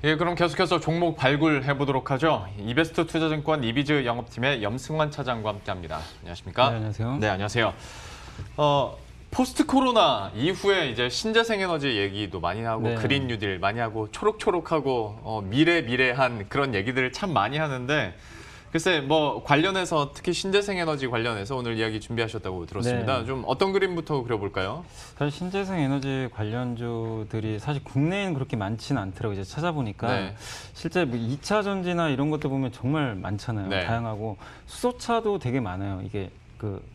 예, 그럼 계속해서 종목 발굴해 보도록 하죠. 이베스트 투자증권 이비즈 영업팀의 염승환 차장과 함께합니다. 안녕하십니까? 네, 안녕하세요. 네, 안녕하세요. 포스트 코로나 이후에 이제 신재생 에너지 얘기도 많이 하고 네. 그린 뉴딜 많이 하고 초록초록하고 미래한 그런 얘기들을 참 많이 하는데 글쎄 뭐 관련해서 특히 신재생 에너지 관련해서 오늘 이야기 준비하셨다고 들었습니다. 네. 좀 어떤 그림부터 그려볼까요? 사실 신재생 에너지 관련주들이 사실 국내에는 그렇게 많지는 않더라고요. 이제 찾아보니까 네. 실제 뭐 2차 전지나 이런 것들 보면 정말 많잖아요. 네. 다양하고 수소차도 되게 많아요. 이게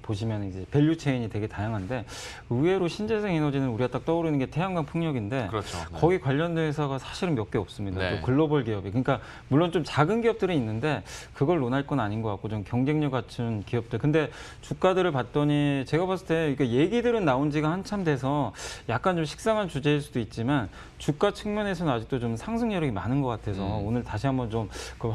보시면 이제 밸류 체인이 되게 다양한데 의외로 신재생 에너지는 우리가 딱 떠오르는 게 태양광 풍력인데 그렇죠. 네. 거기 관련된 회사가 사실은 몇 개 없습니다. 네. 또 글로벌 기업이. 그러니까 물론 좀 작은 기업들은 있는데 그걸 논할 건 아닌 것 같고 좀 경쟁력 갖춘 기업들. 근데 주가들을 봤더니 제가 봤을 때 그러니까 얘기들은 나온 지가 한참 돼서 약간 좀 식상한 주제일 수도 있지만 주가 측면에서는 아직도 좀 상승 여력이 많은 것 같아서 오늘 다시 한번 좀 그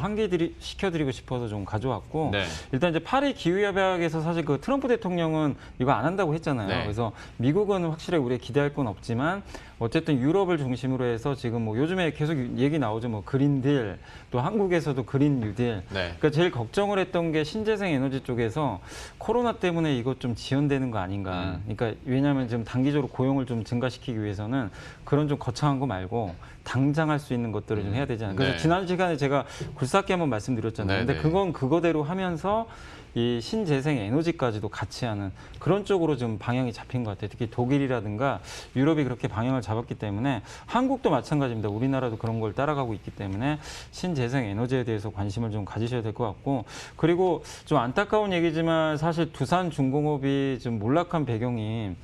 시켜드리고 싶어서 좀 가져왔고 네. 일단 이제 파리 기후협약에서 사실 그 트럼프 대통령은 이거 안 한다고 했잖아요. 네. 그래서 미국은 확실히 우리가 기대할 건 없지만 어쨌든 유럽을 중심으로 해서 지금 뭐 요즘에 계속 얘기 나오죠. 뭐 그린딜, 또 한국에서도 그린 뉴딜. 네. 그러니까 제일 걱정을 했던 게 신재생 에너지 쪽에서 코로나 때문에 이것 좀 지연되는 거 아닌가. 그러니까 왜냐하면 지금 단기적으로 고용을 좀 증가시키기 위해서는 그런 좀 거창한 거 말고 당장 할 수 있는 것들을 좀 해야 되잖아요. 그래서 네. 지난 시간에 제가 굴삭기 한번 말씀드렸잖아요. 네, 근데 네. 그건 그거대로 하면서 이 신재생 에너지까지도 같이 하는 그런 쪽으로 좀 방향이 잡힌 것 같아요. 특히 독일이라든가 유럽이 그렇게 방향을 잡았기 때문에 한국도 마찬가지입니다. 우리나라도 그런 걸 따라가고 있기 때문에 신재생 에너지에 대해서 관심을 좀 가지셔야 될 것 같고 그리고 좀 안타까운 얘기지만 사실 두산중공업이 좀 몰락한 배경이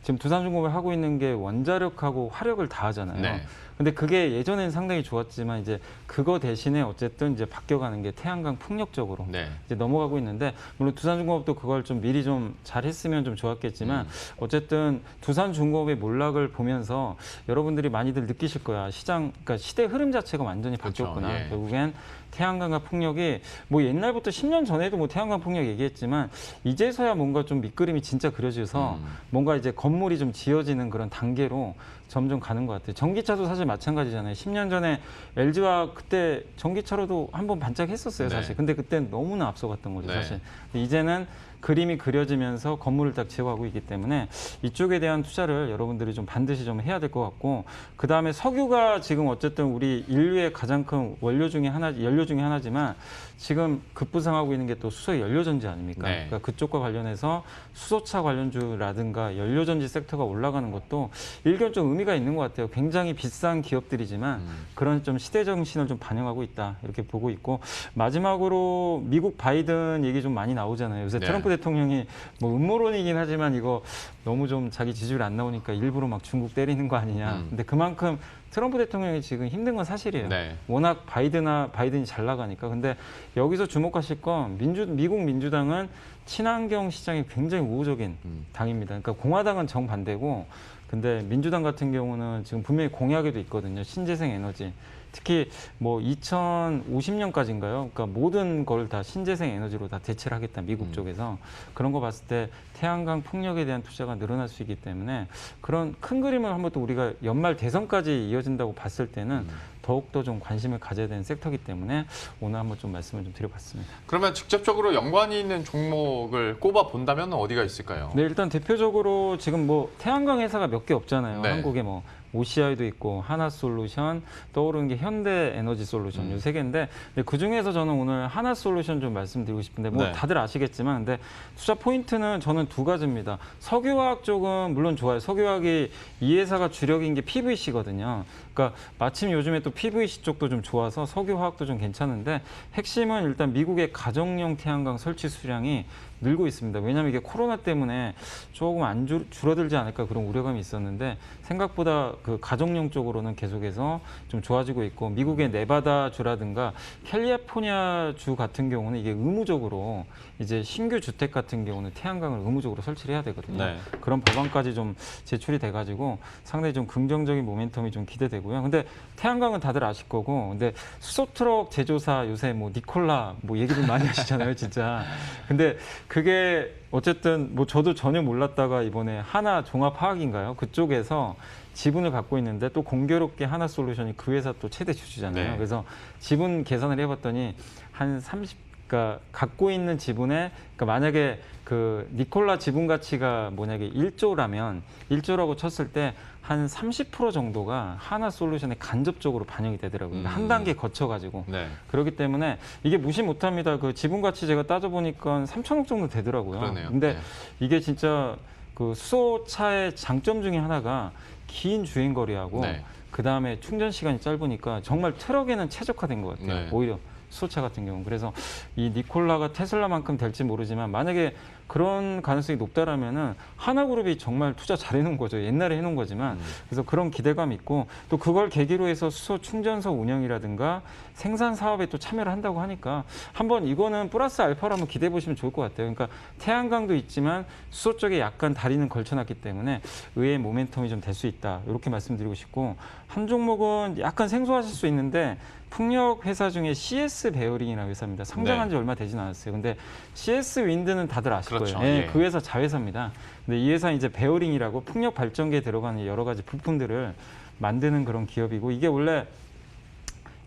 지금 두산중공업을 하고 있는 게 원자력하고 화력을 다 하잖아요. 네. 근데 그게 예전에는 상당히 좋았지만 이제 그거 대신에 어쨌든 이제 바뀌어가는 게 태양광 풍력 쪽으로 네. 이제 넘어가고 있는데 물론 두산중공업도 그걸 좀 미리 좀 잘했으면 좀 좋았겠지만 어쨌든 두산중공업의 몰락을 보면서 여러분들이 많이들 느끼실 거야. 그러니까 시대 흐름 자체가 완전히 그렇죠. 바뀌었구나. 예. 결국엔 태양광과 풍력이 뭐 옛날부터 10년 전에도 뭐 태양광 풍력 얘기했지만 이제서야 뭔가 좀 밑그림이 진짜 그려져서 뭔가 이제 건물이 좀 지어지는 그런 단계로 점점 가는 것 같아요. 전기차도 사실 마찬가지잖아요. 10년 전에 LG와 그때 전기차로도 한번 반짝했었어요, 사실. 네. 근데 그때는 너무나 앞서갔던 거죠, 네. 사실. 근데 이제는 그림이 그려지면서 건물을 딱 지어가고 있기 때문에 이쪽에 대한 투자를 여러분들이 좀 반드시 좀 해야 될 것 같고 그다음에 석유가 지금 어쨌든 우리 인류의 가장 큰 연료 중에 하나지만 지금 급부상하고 있는 게 또 수소 연료전지 아닙니까? 네. 그러니까 그쪽과 관련해서 수소차 관련주라든가 연료전지 섹터가 올라가는 것도 일견 좀 의미가 있는 것 같아요. 굉장히 비싼 기업들이지만 그런 좀 시대 정신을 좀 반영하고 있다 이렇게 보고 있고 마지막으로 미국 바이든 얘기 좀 많이 나오잖아요. 요새 네. 트럼프 대통령이 뭐 음모론이긴 하지만 이거 너무 좀 자기 지지율 안 나오니까 일부러 막 중국 때리는 거 아니냐. 근데 그만큼 트럼프 대통령이 지금 힘든 건 사실이에요. 네. 워낙 바이든이 잘 나가니까. 근데 여기서 주목하실 건 미국 민주당은 친환경 시장이 굉장히 우호적인 당입니다. 그러니까 공화당은 정반대고 근데 민주당 같은 경우는 지금 분명히 공약에도 있거든요. 신재생 에너지. 특히 뭐 2050년까지인가요? 그러니까 모든 걸 다 신재생 에너지로 다 대체를 하겠다. 미국 쪽에서. 그런 거 봤을 때 태양광 풍력에 대한 투자가 늘어날 수 있기 때문에 그런 큰 그림을 한번 또 우리가 연말 대선까지 이어진다고 봤을 때는 더욱더 좀 관심을 가져야 되는 섹터이기 때문에 오늘 한번 좀 말씀을 좀 드려봤습니다. 그러면 직접적으로 연관이 있는 종목을 꼽아 본다면 어디가 있을까요? 네, 일단 대표적으로 지금 뭐 태양광 회사가 몇 개 없잖아요. 네. 한국에 뭐 OCI도 있고 하나솔루션, 떠오르는 게 현대에너지솔루션 요 세 개인데 그 중에서 저는 오늘 하나솔루션 좀 말씀드리고 싶은데 뭐 네. 다들 아시겠지만 근데 투자 포인트는 저는 두 가지입니다. 석유화학 쪽은 물론 좋아요. 석유화학이 이 회사가 주력인 게 PVC거든요. 그러니까 마침 요즘에 또 PVC 쪽도 좀 좋아서 석유화학도 좀 괜찮은데 핵심은 일단 미국의 가정용 태양광 설치 수량이 늘고 있습니다. 왜냐하면 이게 코로나 때문에 조금 안 줄어들지 않을까 그런 우려감이 있었는데 생각보다 그 가정용 쪽으로는 계속해서 좀 좋아지고 있고 미국의 네바다 주라든가 캘리포니아 주 같은 경우는 이게 의무적으로 이제 신규 주택 같은 경우는 태양광을 의무적으로 설치를 해야 되거든요. 네. 그런 법안까지 좀 제출이 돼가지고 상당히 좀 긍정적인 모멘텀이 좀 기대되고요. 근데 태양광은 다들 아실 거고, 근데 수소트럭 제조사 요새 뭐 니콜라 뭐 얘기들 많이 하시잖아요, 진짜. 근데 그게 어쨌든 뭐 저도 전혀 몰랐다가 이번에 하나 종합화학인가요? 그쪽에서 지분을 갖고 있는데 또 공교롭게 하나솔루션이 그 회사 또 최대 주주잖아요. 네. 그래서 지분 계산을 해봤더니 한 그러니까 갖고 있는 지분에 그러니까 만약에 그 니콜라 지분 가치가 만약에 1조라면 1조라고 쳤을 때 한 30% 정도가 하나솔루션에 간접적으로 반영이 되더라고요. 그러니까 한 단계 거쳐가지고. 네. 그렇기 때문에 이게 무시 못합니다. 그 지분 가치 제가 따져보니까 3천억 정도 되더라고요. 그러네요. 근데 네. 이게 진짜 그 수소차의 장점 중에 하나가 긴 주행 거리하고 네. 그 다음에 충전 시간이 짧으니까 정말 트럭에는 최적화된 것 같아요. 네. 오히려 수소차 같은 경우. 그래서 이 니콜라가 테슬라만큼 될지 모르지만 만약에 그런 가능성이 높다라면은 하나그룹이 정말 투자 잘해놓은 거죠. 옛날에 해놓은 거지만 그래서 그런 기대감 있고 또 그걸 계기로 해서 수소 충전소 운영이라든가 생산 사업에 또 참여를 한다고 하니까 한번 이거는 플러스 알파로 한번 기대해 보시면 좋을 것 같아요. 그러니까 태양광도 있지만 수소 쪽에 약간 다리는 걸쳐놨기 때문에 의외의 모멘텀이 좀 될 수 있다. 이렇게 말씀드리고 싶고 한 종목은 약간 생소하실 수 있는데 풍력 회사 중에 CS 베어링이라는 회사입니다. 상장한 지 얼마 되진 않았어요. 근데 CS 윈드는 다들 아실 그렇죠. 거예요. 예, 예. 그 회사 자회사입니다. 근데 이 회사 이제 베어링이라고 풍력 발전기에 들어가는 여러 가지 부품들을 만드는 그런 기업이고 이게 원래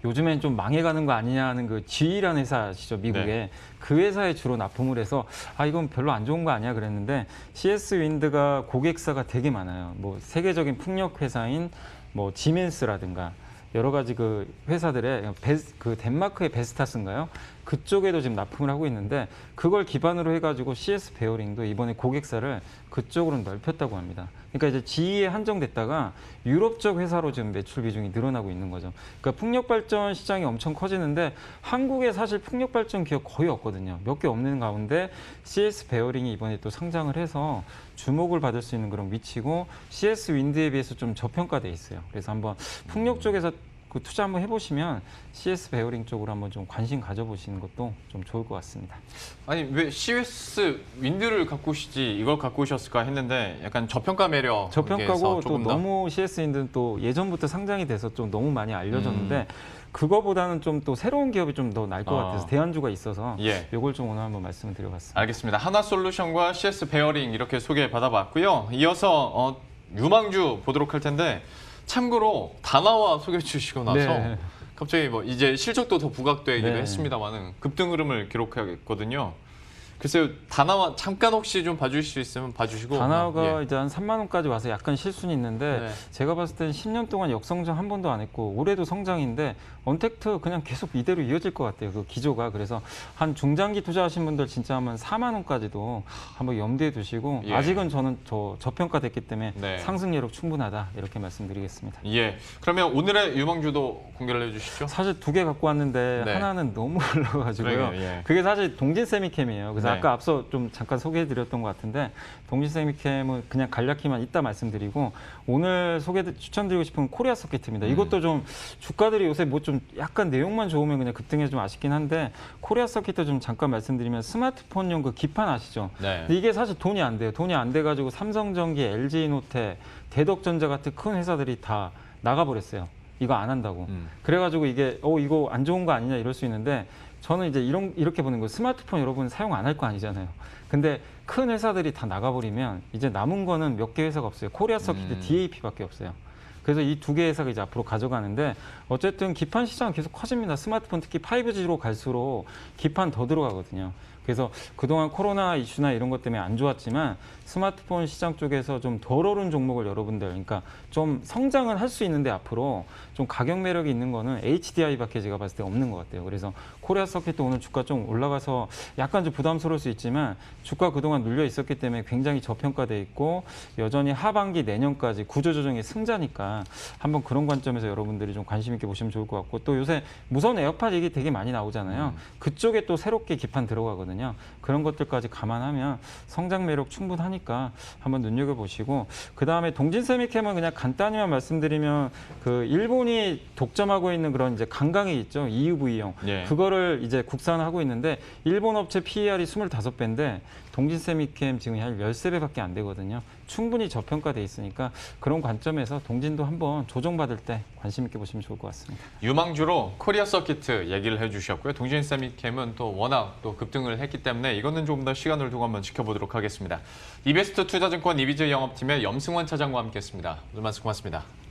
요즘엔 좀 망해가는 거 아니냐는 그 GE라는 회사 아시죠? 미국에. 네. 그 회사에 주로 납품을 해서 아 이건 별로 안 좋은 거 아니야 그랬는데 CS 윈드가 고객사가 되게 많아요. 뭐 세계적인 풍력 회사인 뭐 지멘스라든가 여러 가지 그 회사들의 그 덴마크의 베스타스인가요? 그쪽에도 지금 납품을 하고 있는데 그걸 기반으로 해가지고 CS 베어링도 이번에 고객사를 그쪽으로 넓혔다고 합니다. 그러니까 이제 GE에 한정됐다가 유럽 쪽 회사로 지금 매출 비중이 늘어나고 있는 거죠. 그러니까 풍력 발전 시장이 엄청 커지는데 한국에 사실 풍력 발전 기업 거의 없거든요. 몇 개 없는 가운데 CS 베어링이 이번에 또 상장을 해서 주목을 받을 수 있는 그런 위치고 CS 윈드에 비해서 좀 저평가돼 있어요. 그래서 한번 풍력 쪽에서 그 투자 한번 해보시면 CS 베어링 쪽으로 한번 좀 관심 가져보시는 것도 좀 좋을 것 같습니다. 아니 왜 CS 윈드를 갖고 오시지 이걸 갖고 오셨을까 했는데 약간 저평가 매력 저평가고 또 너무 CS 윈드는 또 예전부터 상장이 돼서 좀 너무 많이 알려졌는데 그거보다는 좀 또 새로운 기업이 좀 더 나을 것 같아서 대안주가 있어서 예. 이걸 좀 오늘 한번 말씀을 드려봤습니다. 알겠습니다. 하나솔루션과 CS 베어링 이렇게 소개 받아봤고요. 이어서 유망주 보도록 할 텐데 참고로 다나와 소개해 주시고 나서 네. 갑자기 뭐 이제 실적도 더 부각되기도 네. 했습니다만은 급등 흐름을 기록하겠거든요. 글쎄요, 다나와 잠깐 혹시 좀 봐주실 수 있으면 봐주시고. 다나가 예. 이제 한 3만 원까지 와서 약간 실순이 있는데 네. 제가 봤을 때는 10년 동안 역성장 한 번도 안 했고 올해도 성장인데 언택트 그냥 계속 이대로 이어질 것 같아요. 그 기조가. 그래서 한 중장기 투자하신 분들 진짜 하면 4만 원까지도 한번 염두에 두시고 예. 아직은 저는 저평가됐기 때문에 네. 상승 여력 충분하다 이렇게 말씀드리겠습니다. 예. 그러면 오늘의 유망주도 공개를 해주시죠. 사실 두 개 갖고 왔는데 네. 하나는 너무 올라가지고요. 그러게요, 예. 그게 사실 동진세미캠이에요. 그래서 네. 아까 앞서 좀 잠깐 소개해드렸던 것 같은데 동진세미캠은 그냥 간략히만 이따 말씀드리고 오늘 추천드리고 싶은 코리아 서킷입니다. 이것도 좀 주가들이 요새 뭐 좀 약간 내용만 좋으면 그냥 급등해서 좀 아쉽긴 한데 코리아 서킷도 좀 잠깐 말씀드리면 스마트폰용 그 기판 아시죠? 네. 근데 이게 사실 돈이 안 돼요. 돈이 안 돼가지고 삼성전기, LG노태, 대덕전자 같은 큰 회사들이 다 나가버렸어요. 이거 안 한다고. 그래가지고 이게 이거 안 좋은 거 아니냐 이럴 수 있는데 저는 이제 이렇게 보는 거예요. 스마트폰 여러분 사용 안 할 거 아니잖아요. 근데 큰 회사들이 다 나가버리면 이제 남은 거는 몇 개 회사가 없어요. 코리아 서킷, DAP밖에 없어요. 그래서 이 두 개 회사가 이제 앞으로 가져가는데 어쨌든 기판 시장은 계속 커집니다. 스마트폰 특히 5G로 갈수록 기판 더 들어가거든요. 그래서 그동안 코로나 이슈나 이런 것 때문에 안 좋았지만 스마트폰 시장 쪽에서 좀 덜 오른 종목을 여러분들 그러니까 좀 성장은 할 수 있는데 앞으로 좀 가격 매력이 있는 거는 HDI밖에 제가 봤을 때 없는 것 같아요. 그래서 코리아 서킷도 오늘 주가 좀 올라가서 약간 좀 부담스러울 수 있지만 주가 그동안 눌려 있었기 때문에 굉장히 저평가돼 있고 여전히 하반기 내년까지 구조조정의 승자니까 한번 그런 관점에서 여러분들이 좀 관심 있게 보시면 좋을 것 같고 또 요새 무선 에어팟 얘기 되게 많이 나오잖아요. 그쪽에 또 새롭게 기판 들어가거든요. 그런 것들까지 감안하면 성장 매력 충분하니까 한번 눈여겨보시고 그 다음에 동진세미캠은 그냥 간단히만 말씀드리면 그 일본이 독점하고 있는 그런 이제 강강이 있죠. EUV용. 예. 그거를 이제 국산하고 있는데 일본 업체 PER이 25배인데 동진 세미캠 지금 한 13배밖에 안 되거든요. 충분히 저평가돼 있으니까 그런 관점에서 동진도 한번 조정받을 때 관심 있게 보시면 좋을 것 같습니다. 유망주로 코리아 서키트 얘기를 해주셨고요. 동진 세미캠은 또 워낙 또 급등을 했기 때문에 이거는 조금 더 시간을 두고 한번 지켜보도록 하겠습니다. 이베스트 투자증권 이비즈 영업팀의 염승원 차장과 함께했습니다. 오늘 말씀 고맙습니다.